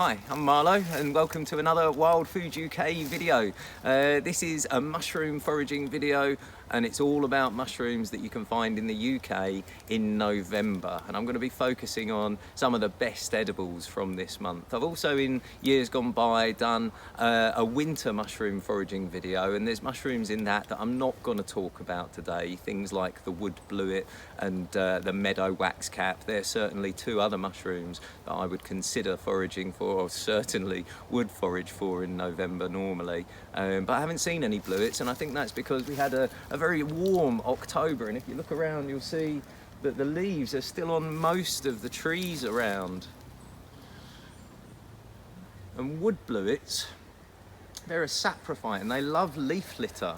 Hi, I'm Marlo and welcome to another Wild Food UK video. This is a mushroom foraging video and it's all about mushrooms that you can find in the UK in November, and I'm going to be focusing on some of the best edibles from this month. I've also in years gone by done a winter mushroom foraging video, and there's mushrooms in that I'm not going to talk about today, things like the wood bluet and the meadow waxcap. They're certainly two other mushrooms that I would consider foraging for, or certainly would forage for in November normally, but I haven't seen any bluets, and I think that's because we had a very warm October, and if you look around you'll see that the leaves are still on most of the trees around. And wood bluets, they're a saprophyte and they love leaf litter,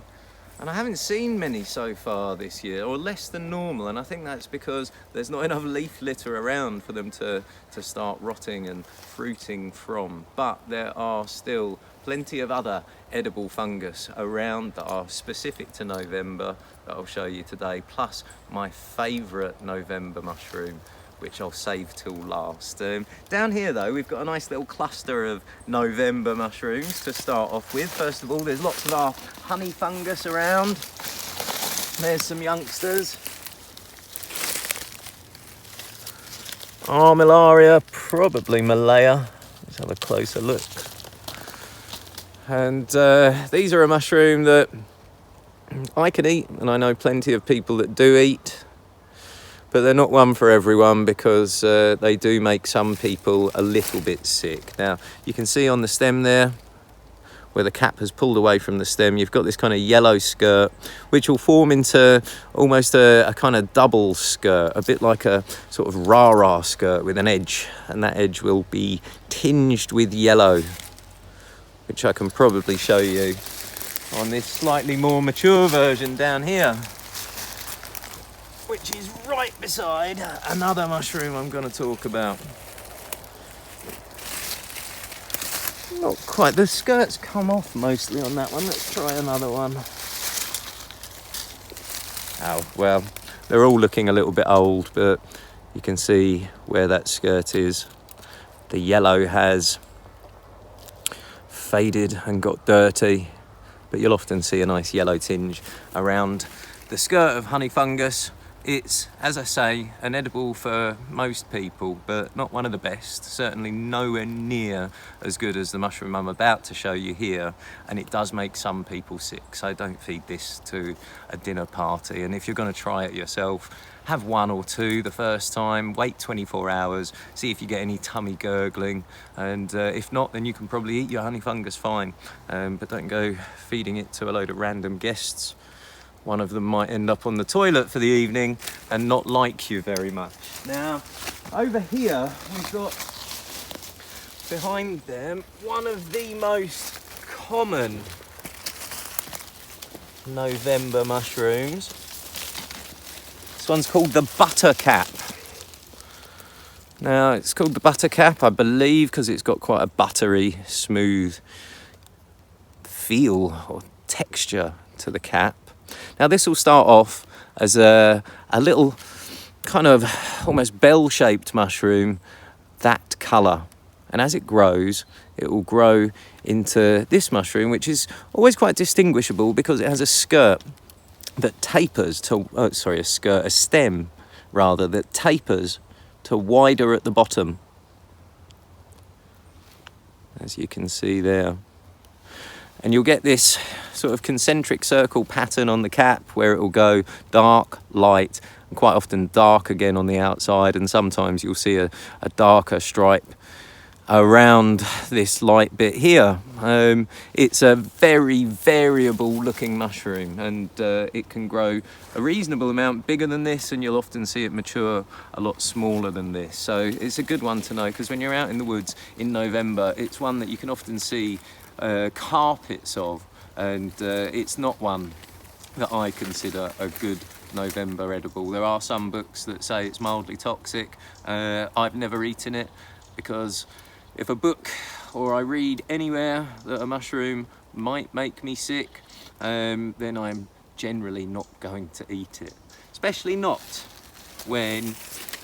and I haven't seen many so far this year, or less than normal, and I think that's because there's not enough leaf litter around for them to start rotting and fruiting from. But there are still plenty of other edible fungus around that are specific to November that I'll show you today, plus my favourite November mushroom, which I'll save till last. Down here though, we've got a nice little cluster of November mushrooms to start off with. First of all, there's lots of our honey fungus around. There's some youngsters. Armillaria, probably Malaya. Let's have a closer look. And these are a mushroom that I can eat, and I know plenty of people that do eat, but they're not one for everyone because they do make some people a little bit sick. Now, you can see on the stem there, where the cap has pulled away from the stem, you've got this kind of yellow skirt, which will form into almost a kind of double skirt, a bit like a sort of rah-rah skirt with an edge, and that edge will be tinged with yellow, which I can probably show you on this slightly more mature version down here, which is right beside another mushroom I'm going to talk about. Not quite, the skirts come off mostly on that one. Let's try another one. Oh, well, they're all looking a little bit old, but you can see where that skirt is. The yellow has faded and got dirty, but you'll often see a nice yellow tinge around the skirt of honey fungus. It's, as I say, an edible for most people, but not one of the best. Certainly nowhere near as good as the mushroom I'm about to show you here, and it does make some people sick, so don't feed this to a dinner party. And if you're going to try it yourself, have one or two the first time, wait 24 hours, see if you get any tummy gurgling, and if not, then you can probably eat your honey fungus fine, but don't go feeding it to a load of random guests. One of them might end up on the toilet for the evening and not like you very much. Now, over here, we've got behind them one of the most common November mushrooms. This one's called the buttercap. Now, it's called the buttercap, I believe, because it's got quite a buttery, smooth feel or texture to the cap. Now, this will start off as a little kind of almost bell-shaped mushroom, that colour. And as it grows, it will grow into this mushroom, which is always quite distinguishable because it has a skirt that tapers to, a stem rather, that tapers to wider at the bottom, as you can see there. And you'll get this sort of concentric circle pattern on the cap where it will go dark, light, and quite often dark again on the outside, and sometimes you'll see a darker stripe around this light bit here. It's a very variable looking mushroom, and it can grow a reasonable amount bigger than this, and you'll often see it mature a lot smaller than this. So it's a good one to know, because when you're out in the woods in November, it's one that you can often see carpets of, and it's not one that I consider a good November edible. There are some books that say it's mildly toxic. I've never eaten it, because if a book or I read anywhere that a mushroom might make me sick, then I'm generally not going to eat it. Especially not when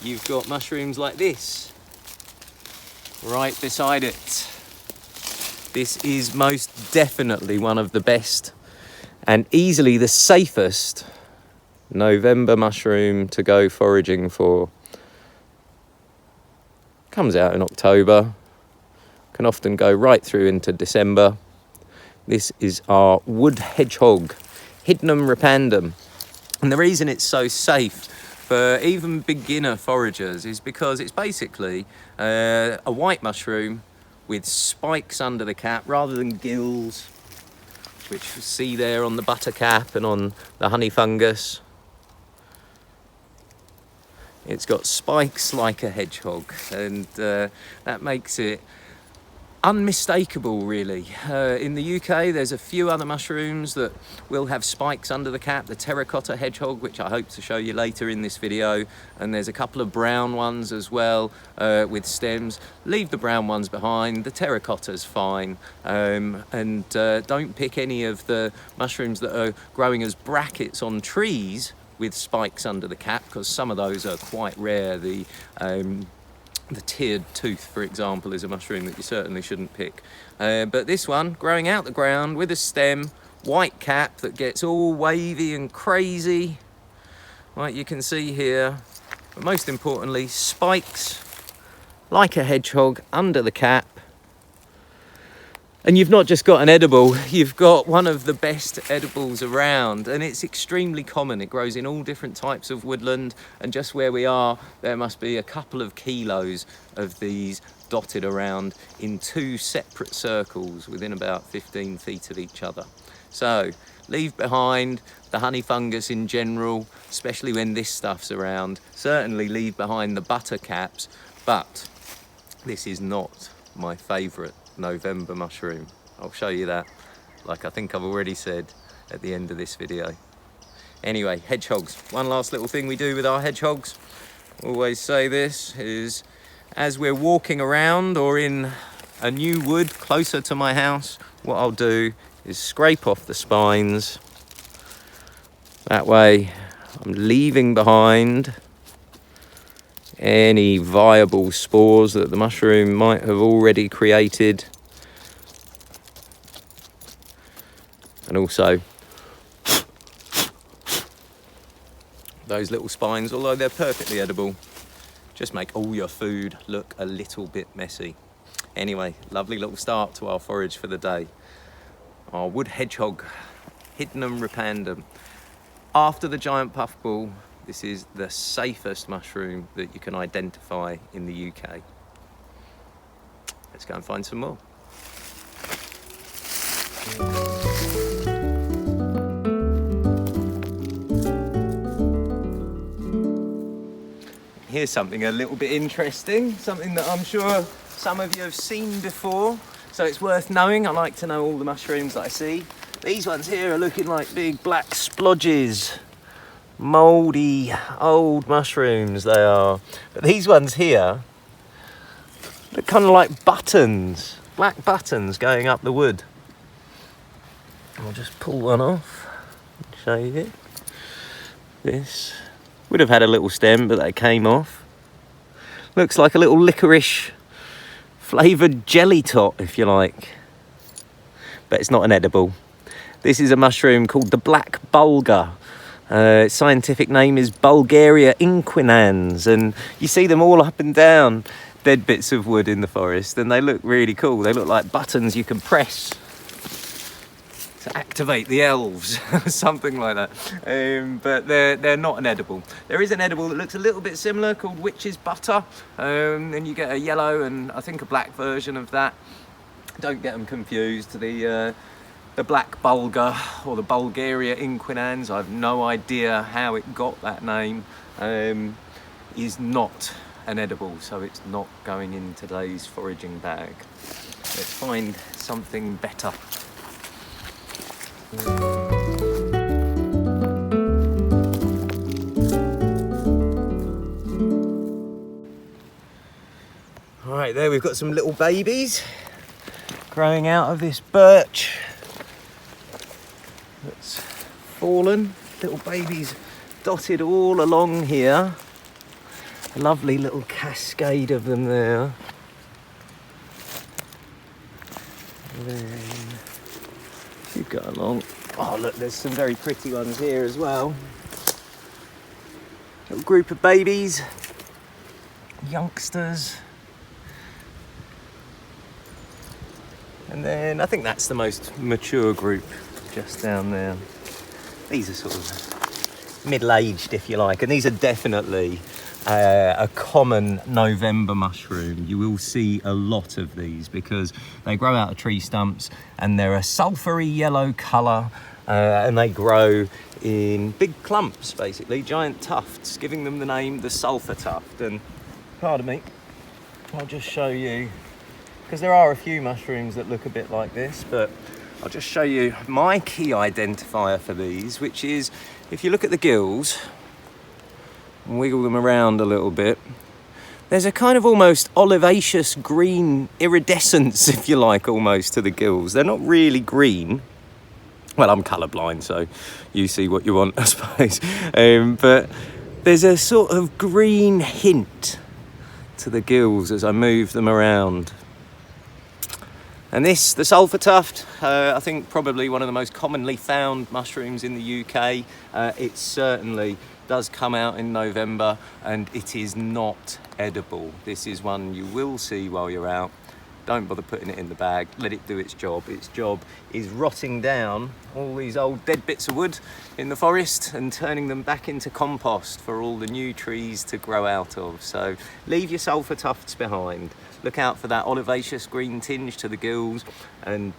you've got mushrooms like this right beside it. This is most definitely one of the best and easily the safest November mushroom to go foraging for. Comes out in October, can often go right through into December. This is our wood hedgehog, Hydnum repandum. And the reason it's so safe for even beginner foragers is because it's basically a white mushroom with spikes under the cap rather than gills, which you see there on the buttercap and on the honey fungus. It's got spikes like a hedgehog, and that makes it unmistakable, really. In the UK, there's a few other mushrooms that will have spikes under the cap. The Terracotta Hedgehog, which I hope to show you later in this video, and there's a couple of brown ones as well with stems. Leave the brown ones behind. The terracotta's fine, and don't pick any of the mushrooms that are growing as brackets on trees with spikes under the cap, because some of those are quite rare. The tiered tooth, for example, is a mushroom that you certainly shouldn't pick. But this one, growing out the ground with a stem, white cap that gets all wavy and crazy, like you can see here. But most importantly, spikes like a hedgehog under the cap. And you've not just got an edible, you've got one of the best edibles around, and it's extremely common. It grows in all different types of woodland, and just where we are, there must be a couple of kilos of these dotted around in 2 separate circles within about 15 feet of each other. So leave behind the honey fungus in general, especially when this stuff's around. Certainly leave behind the buttercaps, but this is not my favourite November mushroom. I'll show you that, like I think I've already said at the end of this video. Anyway, hedgehogs. One last little thing we do with our hedgehogs, always say this, is as we're walking around or in a new wood closer to my house, what I'll do is scrape off the spines. That way I'm leaving behind any viable spores that the mushroom might have already created. And also, those little spines, although they're perfectly edible, just make all your food look a little bit messy. Anyway, lovely little start to our forage for the day. Our wood hedgehog, Hydnum repandum. After the giant puffball, this is the safest mushroom that you can identify in the UK. Let's go and find some more. Here's something a little bit interesting, something that I'm sure some of you have seen before, so it's worth knowing. I like to know all the mushrooms that I see. These ones here are looking like big black splodges. Mouldy old mushrooms they are, but these ones here look kind of like buttons, black buttons going up the wood. I'll just pull one off and show you. This would have had a little stem, but they came off. Looks like a little licorice flavoured jelly tot, if you like, but it's not an edible. This is a mushroom called the black Bulgar. Its scientific name is Bulgaria inquinans, and you see them all up and down dead bits of wood in the forest, and they look really cool. They look like buttons you can press to activate the elves, something like that. But they're not an edible. There is an edible that looks a little bit similar called witch's butter, and you get a yellow and I think a black version of that. Don't get them confused. The black Bulgar or the Bulgaria inquinans, I have no idea how it got that name, is not an edible, so it's not going in today's foraging bag. Let's find something better. All right, there we've got some little babies growing out of this birch that's fallen. Little babies dotted all along here. A lovely little cascade of them there. Then you go along. Oh look, there's some very pretty ones here as well. Little group of babies, youngsters. And then I think that's the most mature group just down there. These are sort of middle-aged, if you like, and these are definitely a common November mushroom. You will see a lot of these because they grow out of tree stumps and they're a sulphury yellow colour, and they grow in big clumps, basically, giant tufts, giving them the name the sulfur tuft. And pardon me, I'll just show you, because there are a few mushrooms that look a bit like this, but I'll just show you my key identifier for these, which is if you look at the gills and wiggle them around a little bit, there's a kind of almost olivaceous green iridescence, if you like, almost to the gills. They're not really green. Well, I'm colourblind, so you see what you want, I suppose. But there's a sort of green hint to the gills as I move them around. And this, the sulfur tuft, I think probably one of the most commonly found mushrooms in the UK. It certainly does come out in November and it is not edible. This is one you will see while you're out. Don't bother putting it in the bag, let it do its job. Its job is rotting down all these old dead bits of wood in the forest and turning them back into compost for all the new trees to grow out of. So leave your sulfur tufts behind. Look out for that olivaceous green tinge to the gills, and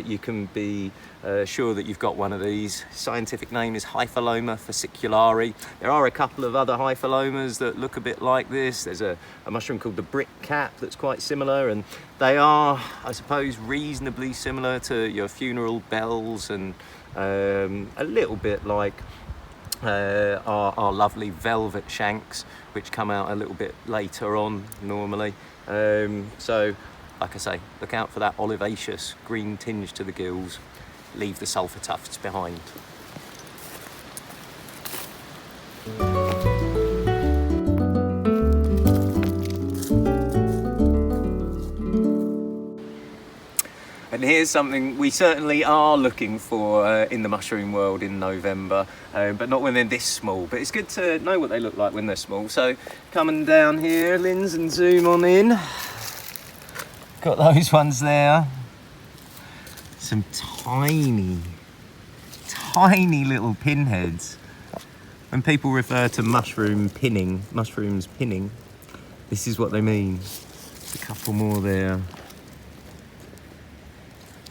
you can be sure that you've got one of these. Scientific name is Hypholoma fasciculare. There are a couple of other hypholomas that look a bit like this. There's a mushroom called the brick cap that's quite similar, and they are, I suppose, reasonably similar to your funeral bells, and a little bit like our lovely velvet shanks, which come out a little bit later on normally. So, like I say, look out for that olivaceous green tinge to the gills. Leave the sulfur tufts behind. And here's something we certainly are looking for in the mushroom world in November, but not when they're this small. But it's good to know what they look like when they're small. So coming down here, Linz, and zoom on in. Got those ones there. Some tiny little pinheads. When people refer to mushrooms pinning, this is what they mean. There's a couple more there.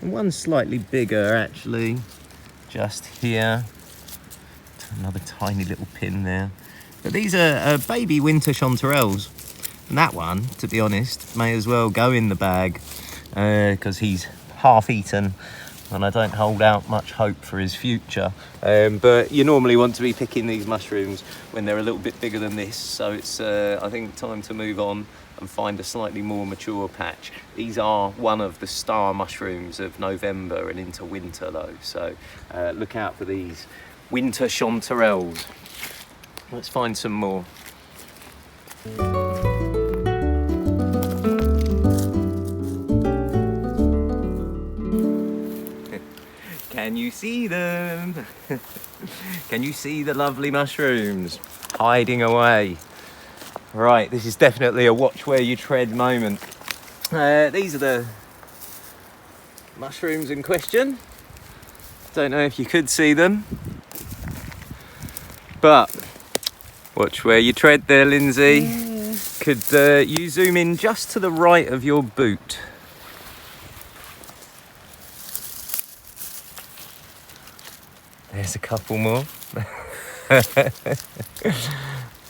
And one slightly bigger, actually, just here. Another tiny little pin there. But these are baby winter chanterelles. And that one, to be honest, may as well go in the bag because he's half eaten and I don't hold out much hope for his future. But you normally want to be picking these mushrooms when they're a little bit bigger than this. So it's, I think, time to move on and find a slightly more mature patch. These are one of the star mushrooms of November and into winter though. So look out for these winter chanterelles. Let's find some more. Can you see them? Can you see the lovely mushrooms hiding away? Right, this is definitely a watch where you tread moment. These are the mushrooms in question. Don't know if you could see them, but watch where you tread there, Lindsay. Could you zoom in just to the right of your boot? There's a couple more.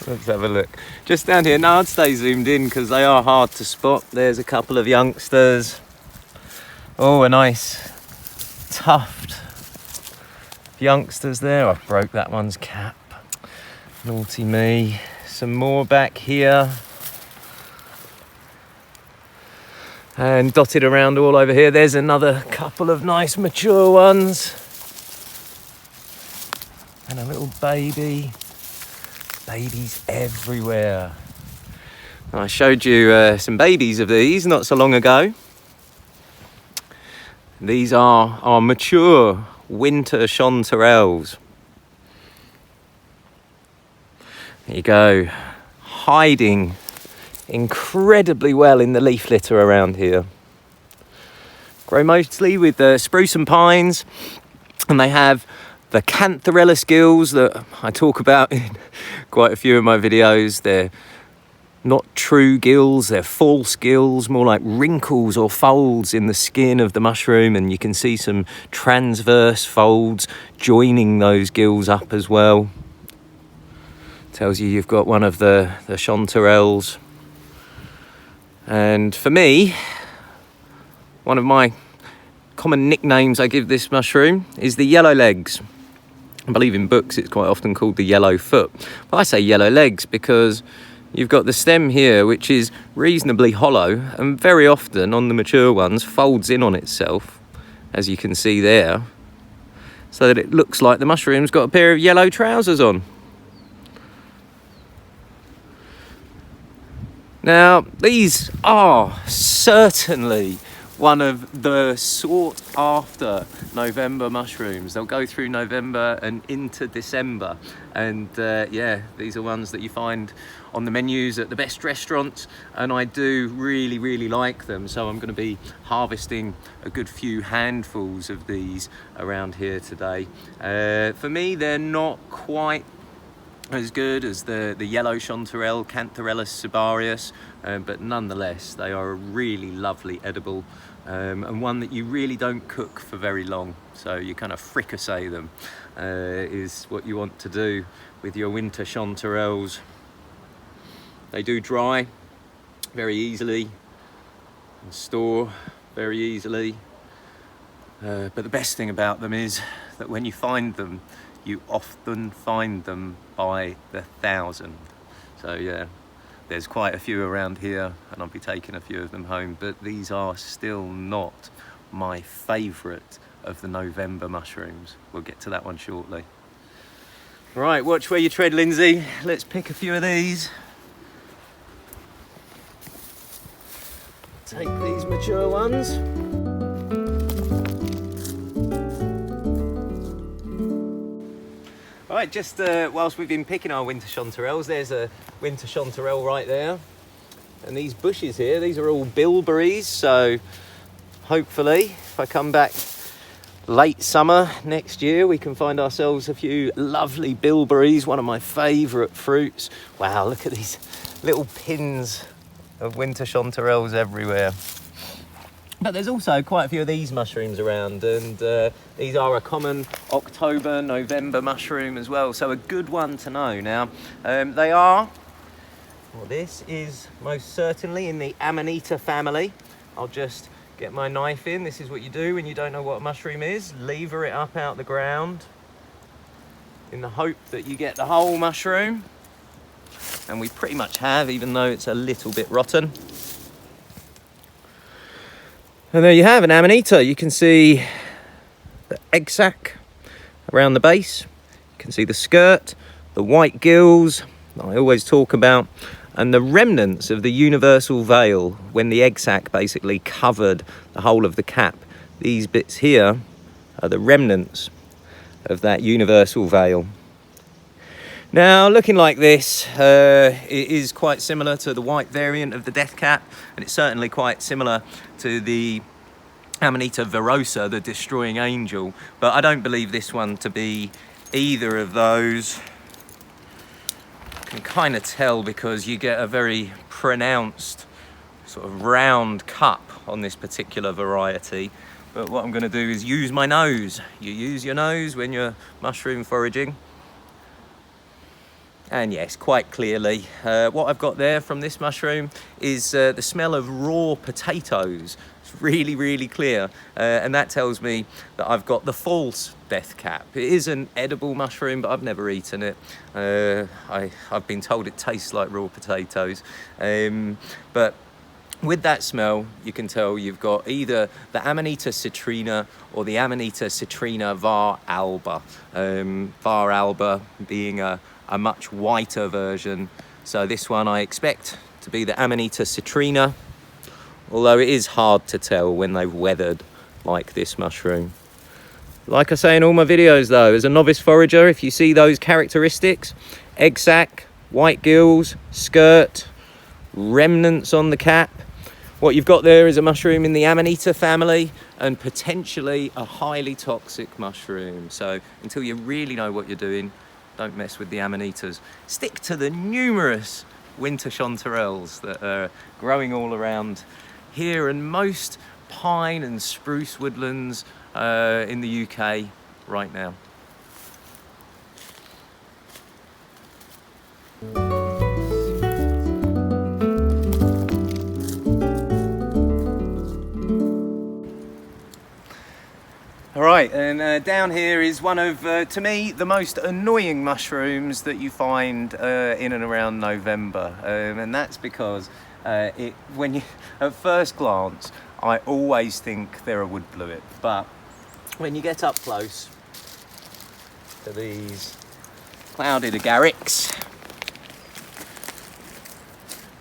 Let's have a look. Just down here. Now I'd stay zoomed in because they are hard to spot. There's a couple of youngsters. Oh, a nice tuft of youngsters there. I broke that one's cap. Naughty me. Some more back here. And dotted around all over here. There's another couple of nice mature ones. And a little baby. Babies everywhere. I showed you some babies of these not so long ago. These are our mature winter chanterelles. There you go, hiding incredibly well in the leaf litter around here. Grow mostly with spruce and pines, and they have the Chanterelles gills that I talk about in quite a few of my videos. They're not true gills, they're false gills, more like wrinkles or folds in the skin of the mushroom, and you can see some transverse folds joining those gills up as well. Tells you you've got one of the chanterelles. And for me, one of my common nicknames I give this mushroom is the yellow legs. I believe in books it's quite often called the yellow foot. But I say yellow legs because you've got the stem here, which is reasonably hollow, and very often on the mature ones folds in on itself, as you can see there, so that it looks like the mushroom's got a pair of yellow trousers on. Now, these are certainly one of the sought after November mushrooms. They'll go through November and into December. And yeah, these are ones that you find on the menus at the best restaurants. And I do really, really like them. So I'm going to be harvesting a good few handfuls of these around here today. For me, they're not quite as good as the yellow chanterelle, Chanterelles subarius, but nonetheless they are a really lovely edible, and one that you really don't cook for very long, so you kind of fricassee them is what you want to do with your winter chanterelles. They do dry very easily and store very easily, but the best thing about them is that when you find them, you often find them by the thousand. So yeah, there's quite a few around here, and I'll be taking a few of them home, but these are still not my favourite of the November mushrooms. We'll get to that one shortly. Right, watch where you tread, Lindsay. Let's pick a few of these. Take these mature ones. Right, just whilst we've been picking our winter chanterelles, there's a winter chanterelle right there. And these bushes here, these are all bilberries, so hopefully if I come back late summer next year, we can find ourselves a few lovely bilberries, one of my favourite fruits. Wow, look at these little pins of winter chanterelles everywhere. But there's also quite a few of these mushrooms around, and these are a common October, November mushroom as well, so a good one to know. Now, they are, well, this is most certainly in the Amanita family. I'll just get my knife in. This is what you do when you don't know what a mushroom is. Lever it up out the ground in the hope that you get the whole mushroom. And we pretty much have, even though it's a little bit rotten. And there you have an Amanita. You can see the egg sac around the base. You can see the skirt, the white gills that I always talk about, and the remnants of the universal veil when the egg sac basically covered the whole of the cap. These bits here are the remnants of that universal veil. Now, looking like this, it is quite similar to the white variant of the death cap, and it's certainly quite similar to the Amanita virosa, the destroying angel, but I don't believe this one to be either of those. You can kind of tell because you get a very pronounced sort of round cup on this particular variety. But what I'm going to do is use my nose. You use your nose when you're mushroom foraging. And yes, quite clearly, what I've got there from this mushroom is the smell of raw potatoes. It's really, really clear. And that tells me that I've got the false death cap. It is an edible mushroom, but I've never eaten it. I've been told it tastes like raw potatoes. But with that smell, you can tell you've got either the Amanita citrina or the Amanita citrina var alba. Var alba being a much whiter version. So this one I expect to be the Amanita citrina, although it is hard to tell when they've weathered like this mushroom. Like I say in all my videos though, as a novice forager, if you see those characteristics, egg sac, white gills, skirt, remnants on the cap, what you've got there is a mushroom in the Amanita family and potentially a highly toxic mushroom. So until you really know what you're doing, don't mess with the Amanitas. Stick to the numerous winter Chanterelles that are growing all around here and most pine and spruce woodlands in the UK right now. All right, and down here is one of, to me, the most annoying mushrooms that you find in and around November, and that's because when you, at first glance, I always think they're a wood bluet, but when you get up close to these clouded Garricks,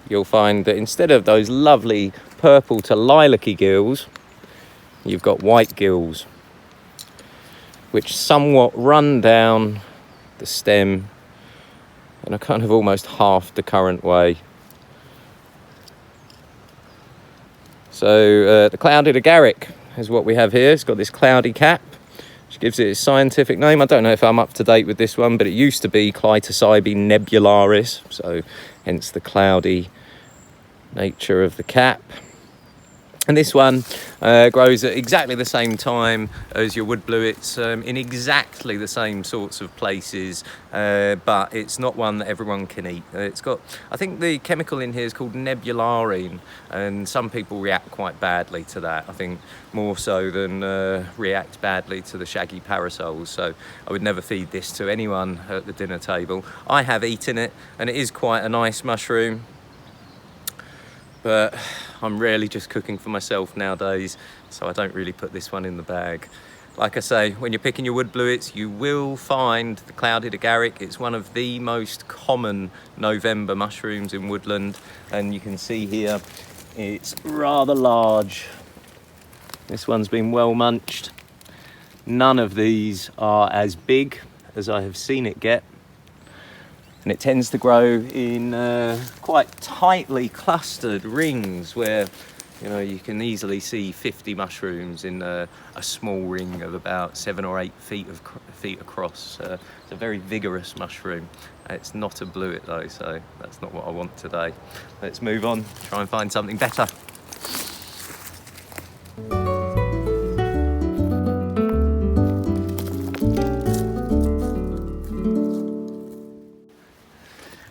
you'll find that instead of those lovely purple to lilac-y gills, you've got white gills, which somewhat run down the stem in a kind of almost half the current way. So the clouded Garrick is what we have here. It's got this cloudy cap, which gives it its scientific name. I don't know if I'm up to date with this one, but it used to be Clitocybe nebularis, so hence the cloudy nature of the cap. And this one grows at exactly the same time as your wood bluets, in exactly the same sorts of places, but it's not one that everyone can eat. It's got, I think the chemical in here is called nebularine, and some people react quite badly to that. I think more so than react badly to the shaggy parasols. So I would never feed this to anyone at the dinner table. I have eaten it, and it is quite a nice mushroom, but I'm rarely just cooking for myself nowadays, so I don't really put this one in the bag. Like I say, when you're picking your wood bluets, you will find the clouded Garrick. It's one of the most common November mushrooms in woodland, and you can see here it's rather large. This one's been well munched. None of these are as big as I have seen it get. And it tends to grow in quite tightly clustered rings where, you know, you can easily see 50 mushrooms in a small ring of about 7 or 8 feet across. It's a very vigorous mushroom. It's not a bluet though, so that's not what I want today. Let's move on, try and find something better.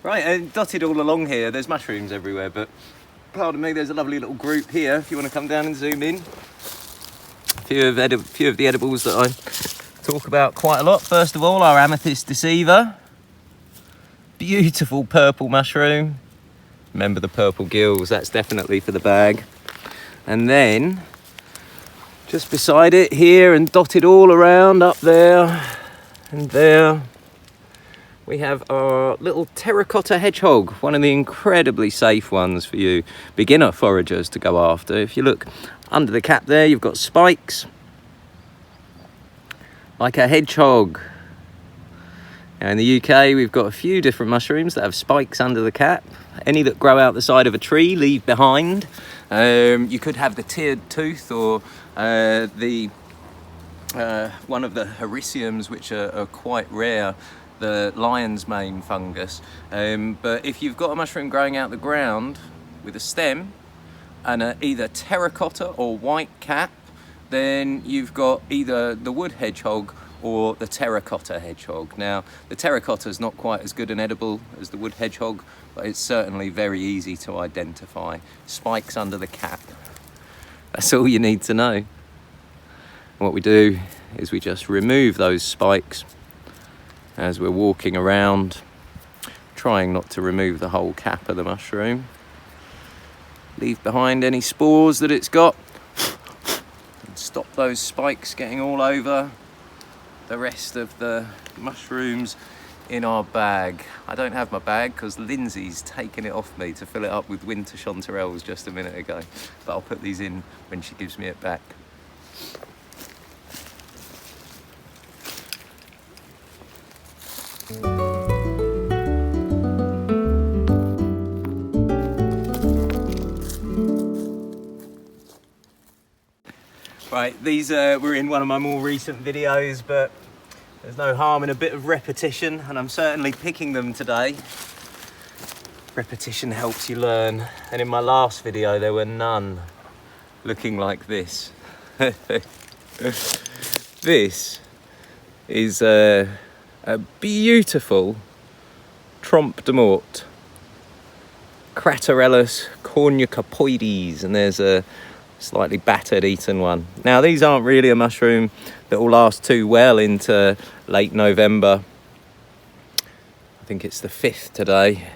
Right, and dotted all along here, there's mushrooms everywhere, but pardon me, there's a lovely little group here if you want to come down and zoom in. A few of the edibles that I talk about quite a lot. First of all, our amethyst deceiver. Beautiful purple mushroom. Remember the purple gills, that's definitely for the bag. And then, just beside it here and dotted all around up there and there, we have our little Terracotta Hedgehog, one of the incredibly safe ones for you beginner foragers to go after. If you look under the cap there, you've got spikes, like a hedgehog. Now in the UK, we've got a few different mushrooms that have spikes under the cap. Any that grow out the side of a tree, leave behind. You could have the tiered tooth or one of the hericiums, which are quite rare, the lion's mane fungus. But if you've got a mushroom growing out the ground with a stem and either terracotta or white cap, then you've got either the wood hedgehog or the terracotta hedgehog. Now, the terracotta is not quite as good an edible as the wood hedgehog, but it's certainly very easy to identify. Spikes under the cap. That's all you need to know. What we do is we just remove those spikes as we're walking around, trying not to remove the whole cap of the mushroom. Leave behind any spores that it's got, and stop those spikes getting all over the rest of the mushrooms in our bag. I don't have my bag because Lindsay's taken it off me to fill it up with winter chanterelles just a minute ago, but I'll put these in when she gives me it back. Right, these were in one of my more recent videos, but there's no harm in a bit of repetition, and I'm certainly picking them today. Repetition helps you learn, and in my last video there were none looking like this. This is a beautiful Trompe de Mort, Chanterelles cornucopoides, and there's a slightly battered eaten one. Now these aren't really a mushroom that will last too well into late November. I think it's the 5th today.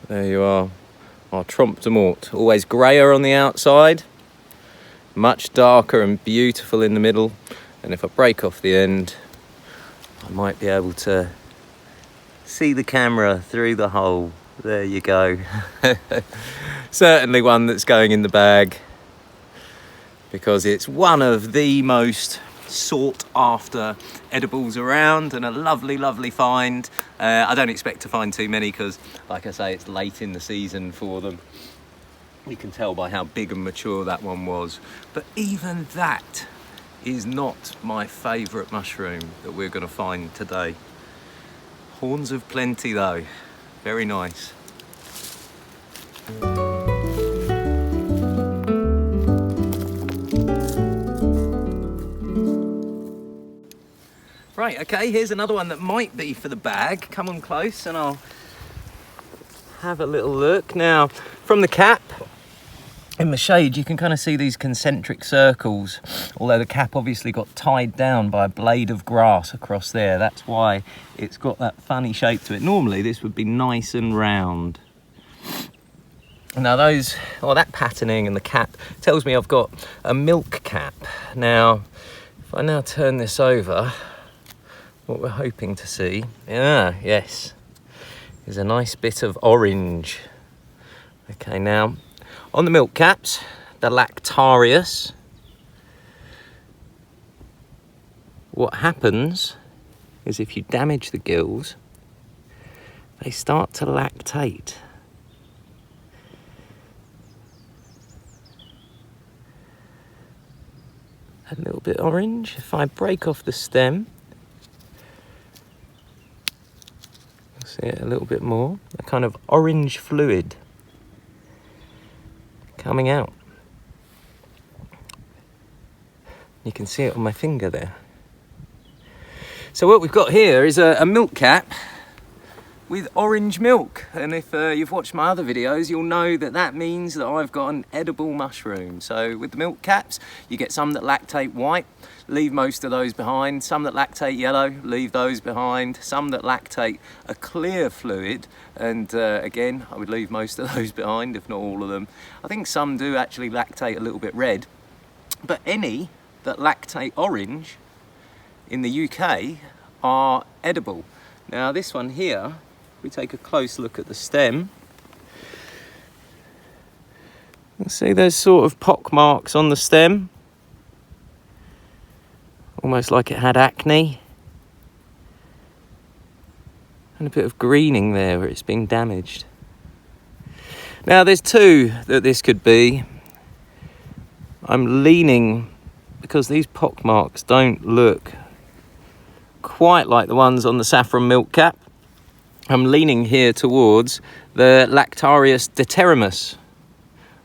There you are, our Trompe de Mort. Always greyer on the outside, much darker and beautiful in the middle, and if I break off the end I might be able to see the camera through the hole. There you go. Certainly one that's going in the bag, because it's one of the most sought after edibles around, and a lovely, lovely find. I don't expect to find too many because, like I say, it's late in the season for them. You can tell by how big and mature that one was. But even that is not my favourite mushroom that we're going to find today. Horns of plenty though, very nice. Right, okay, here's another one that might be for the bag. Come on close and I'll have a little look. Now, from the cap, in the shade, you can kind of see these concentric circles, although the cap obviously got tied down by a blade of grass across there. That's why it's got that funny shape to it. Normally, this would be nice and round. Now that patterning and the cap tells me I've got a milk cap. Now, if I now turn this over, what we're hoping to see, yes, is a nice bit of orange. Okay, now, on the milk caps, the Lactarius, what happens is if you damage the gills, they start to lactate. A little bit orange. If I break off the stem, you'll see it a little bit more, a kind of orange fluid coming out. You can see it on my finger there. So what we've got here is a milk cap with orange milk, and if you've watched my other videos, you'll know that that means that I've got an edible mushroom. So with the milk caps, you get some that lactate white, leave most of those behind, some that lactate yellow, leave those behind, some that lactate a clear fluid, and again, I would leave most of those behind, if not all of them. I think some do actually lactate a little bit red, but any that lactate orange in the UK are edible. Now this one here, if we take a close look at the stem, you'll see there's sort of pock marks on the stem, almost like it had acne, and a bit of greening there where it's been damaged. Now there's two that this could be. I'm leaning, because these pock marks don't look quite like the ones on the saffron milk cap, I'm leaning here towards the Lactarius deuterimus,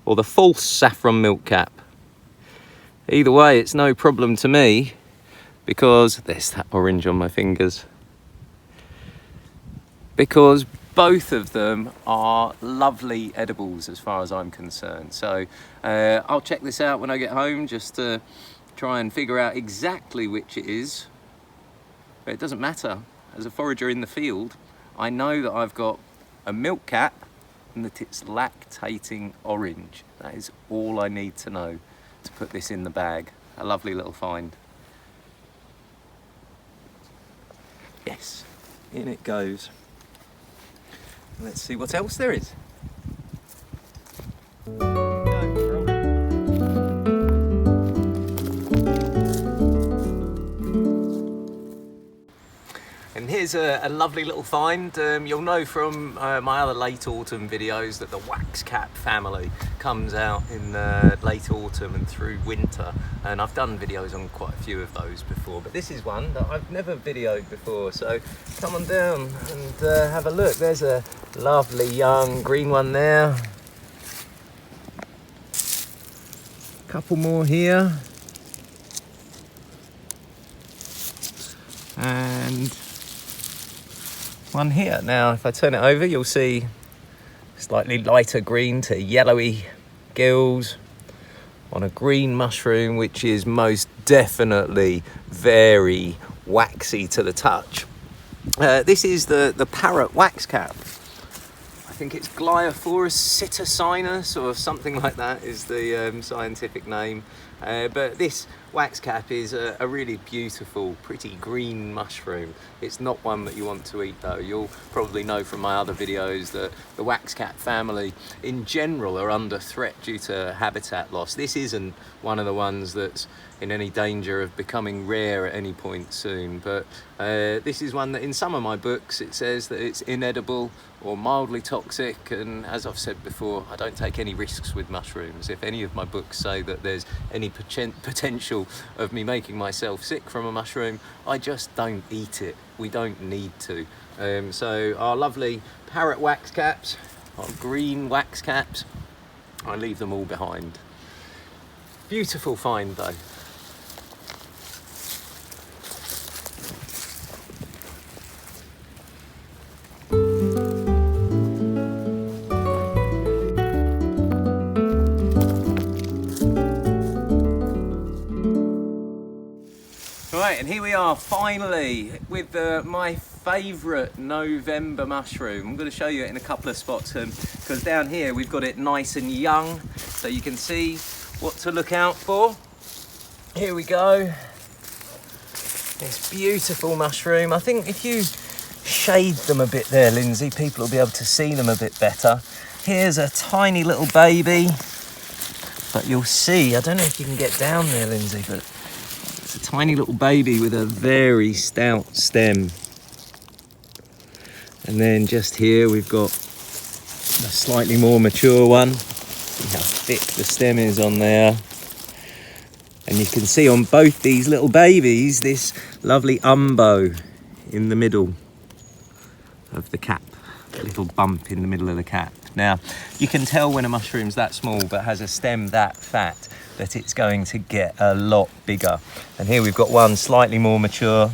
or the false saffron milk cap. Either way, it's no problem to me, because there's that orange on my fingers. Because both of them are lovely edibles as far as I'm concerned. So I'll check this out when I get home, just to try and figure out exactly which it is. But it doesn't matter. As a forager in the field, I know that I've got a milk cap and that it's lactating orange. That is all I need to know to put this in the bag. A lovely little find. Yes, in it goes. Let's see what else there is. here's a lovely little find. You'll know from my other late autumn videos that the Waxcap family comes out in late autumn and through winter, and I've done videos on quite a few of those before, but this is one that I've never videoed before, so come on down and have a look. There's a lovely young green one there. Couple more here. And one here. Now if I turn it over, you'll see slightly lighter green to yellowy gills on a green mushroom, which is most definitely very waxy to the touch. This is the Parrot Waxcap. I think it's Gliophorus citocinus or something like that is the scientific name. But this Waxcap is a really beautiful, pretty green mushroom. It's not one that you want to eat though. You'll probably know from my other videos that the Waxcap family in general are under threat due to habitat loss. This isn't one of the ones that's in any danger of becoming rare at any point soon, but this is one that in some of my books it says that it's inedible or mildly toxic, and as I've said before, I don't take any risks with mushrooms. If any of my books say that there's any potential of me making myself sick from a mushroom, I just don't eat it. We don't need to. So our lovely Parrot Waxcaps, our green Waxcaps, I leave them all behind. Beautiful find though. Right, and here we are finally with my favourite November mushroom. I'm going to show you it in a couple of spots because down here we've got it nice and young, so you can see what to look out for. Here we go. This beautiful mushroom. I think if you shade them a bit there, Lindsay, people will be able to see them a bit better. Here's a tiny little baby, but you'll see, I don't know if you can get down there, Lindsay, but it's a tiny little baby with a very stout stem. And then just here we've got a slightly more mature one. See how thick the stem is on there. And you can see on both these little babies this lovely umbo in the middle of the cap. A little bump in the middle of the cap. Now, you can tell when a mushroom's that small but has a stem that fat that it's going to get a lot bigger. And here we've got one slightly more mature.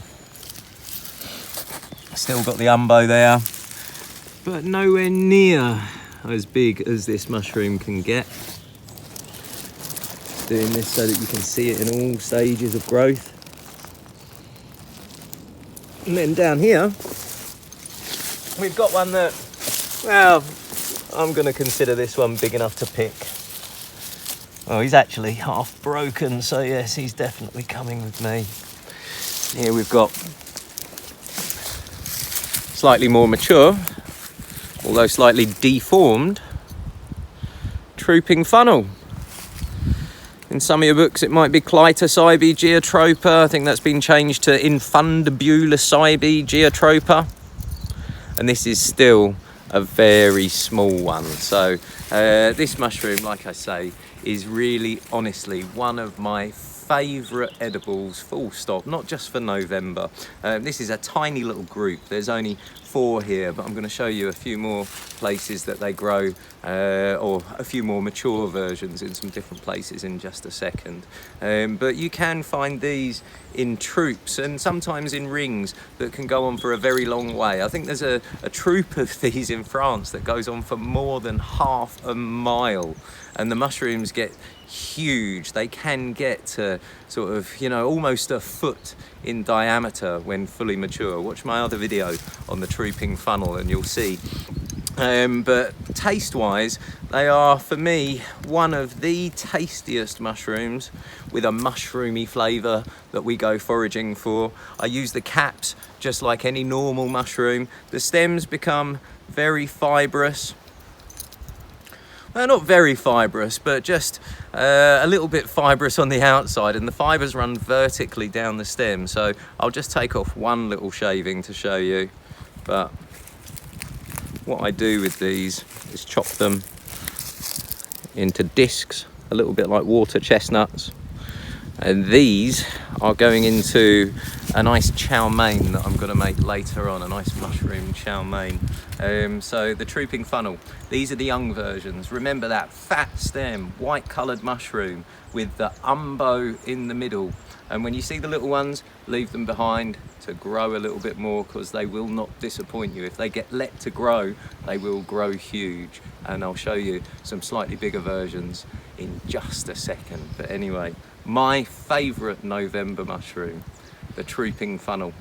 Still got the umbo there, but nowhere near as big as this mushroom can get. Doing this so that you can see it in all stages of growth. And then down here, we've got one that, well, I'm going to consider this one big enough to pick. Oh, he's actually half broken, so yes, he's definitely coming with me. Here we've got slightly more mature, although slightly deformed, trooping funnel. In some of your books it might be Clitus Ibe Geotropa. I think that's been changed to Infundibulus Ibe Geotropa. And this is still a very small one. So this mushroom, like I say, is really honestly one of my favourite edibles, full stop, not just for November. This is a tiny little group. There's only 4 here, but I'm going to show you a few more places that they grow, or a few more mature versions in some different places in just a second. But you can find these in troops and sometimes in rings that can go on for a very long way. I think there's a troop of these in France that goes on for more than half a mile, and the mushrooms get huge. They can get to sort of, you know, almost a foot in diameter when fully mature. Watch my other video on the trooping funnel and you'll see. But taste wise, they are for me one of the tastiest mushrooms with a mushroomy flavour that we go foraging for. I use the caps just like any normal mushroom. The stems become very fibrous. not very fibrous, but just a little bit fibrous on the outside, and the fibres run vertically down the stem. So I'll just take off one little shaving to show you. But what I do with these is chop them into discs, a little bit like water chestnuts. And these are going into a nice chow mein that I'm going to make later on, a nice mushroom chow mein. So the trooping funnel, these are the young versions. Remember that fat stem, white coloured mushroom with the umbo in the middle. And when you see the little ones, leave them behind to grow a little bit more, because they will not disappoint you. If they get let to grow, they will grow huge. And I'll show you some slightly bigger versions in just a second. But anyway, my favourite November mushroom, the trooping funnel.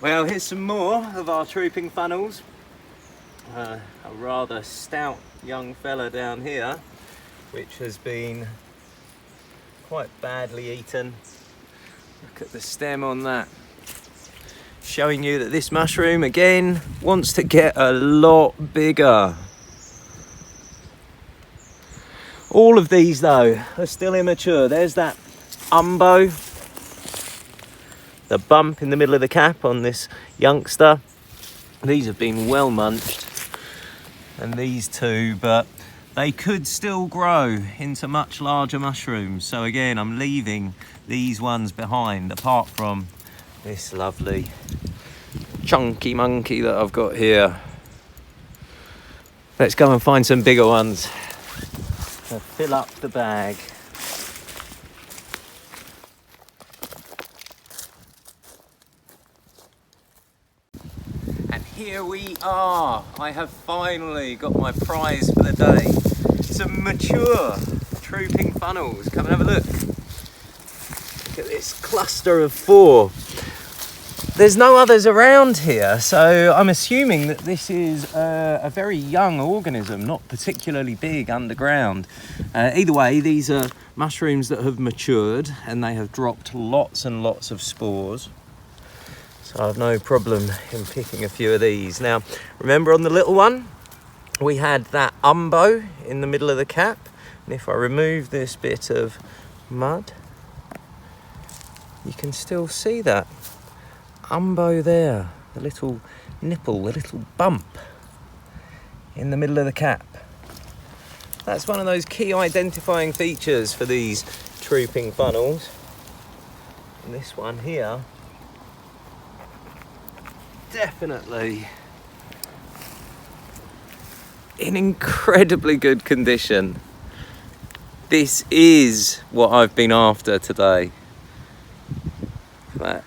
Well, here's some more of our trooping funnels. A rather stout young fella down here, which has been quite badly eaten. Look at the stem on that. Showing you that this mushroom, again, wants to get a lot bigger. All of these, though, are still immature. There's that umbo, the bump in the middle of the cap on this youngster. These have been well munched, and these two, but they could still grow into much larger mushrooms. So again, I'm leaving these ones behind, apart from this lovely chunky monkey that I've got here. Let's go and find some bigger ones to fill up the bag. Here we are. I have finally got my prize for the day. Some mature trooping funnels. Come and have a look. Look at this cluster of 4. There's no others around here, so I'm assuming that this is a very young organism, not particularly big underground. Either way, these are mushrooms that have matured, and they have dropped lots and lots of spores. So I've no problem in picking a few of these. Now, remember on the little one, we had that umbo in the middle of the cap. And if I remove this bit of mud, you can still see that umbo there, the little nipple, the little bump in the middle of the cap. That's one of those key identifying features for these trooping funnels. And this one here, definitely in incredibly good condition. This is what I've been after today. That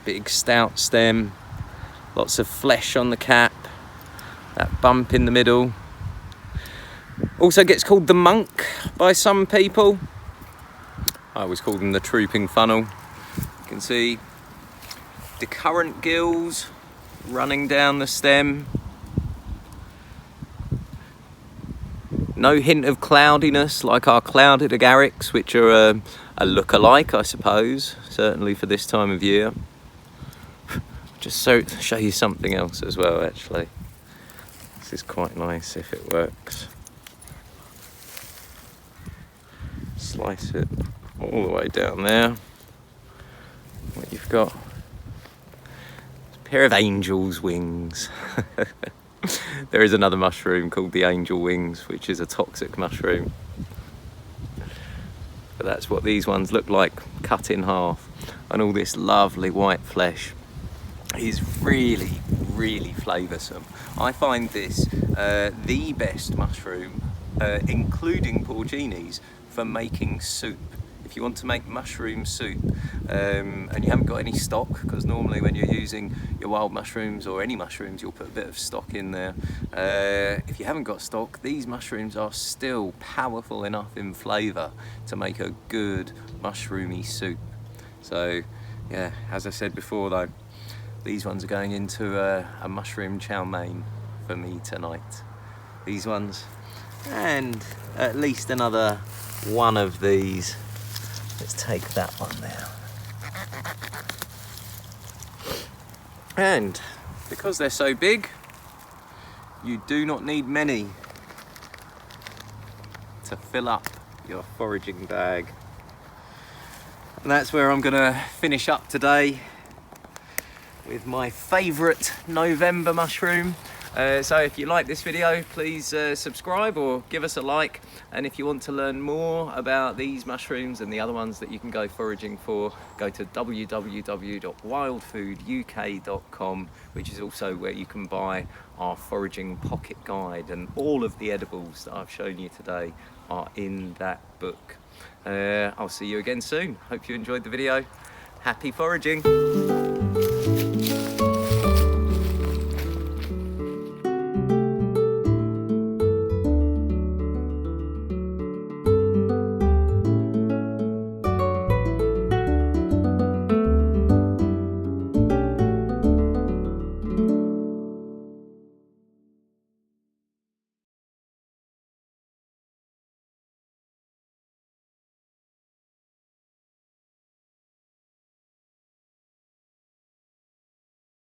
big stout stem, lots of flesh on the cap, that bump in the middle. Also gets called the monk by some people. I always call them the trooping funnel. You can see decurrent gills running down the stem. No hint of cloudiness like our clouded agarics, which are a look-alike, I suppose, certainly for this time of year. Just so to show you something else as well, actually. This is quite nice if it works. Slice it all the way down there. What you've got, pair of angel's wings. There is another mushroom called the angel wings, which is a toxic mushroom. But that's what these ones look like, cut in half. And all this lovely white flesh is really, really flavoursome. I find this the best mushroom, including porcinis, for making soup. If you want to make mushroom soup and you haven't got any stock, because normally when you're using your wild mushrooms or any mushrooms, you'll put a bit of stock in there. If you haven't got stock, these mushrooms are still powerful enough in flavour to make a good mushroomy soup. So yeah, as I said before though, these ones are going into a mushroom chow mein for me tonight. These ones and at least another one of these. Let's take that one now. And because they're so big, you do not need many to fill up your foraging bag. And that's where I'm gonna finish up today with my favourite November mushroom. So if you like this video, please subscribe or give us a like. And if you want to learn more about these mushrooms and the other ones that you can go foraging for, go to www.wildfooduk.com, which is also where you can buy our foraging pocket guide, and all of the edibles that I've shown you today are in that book. I'll see you again soon. Hope you enjoyed the video. Happy foraging.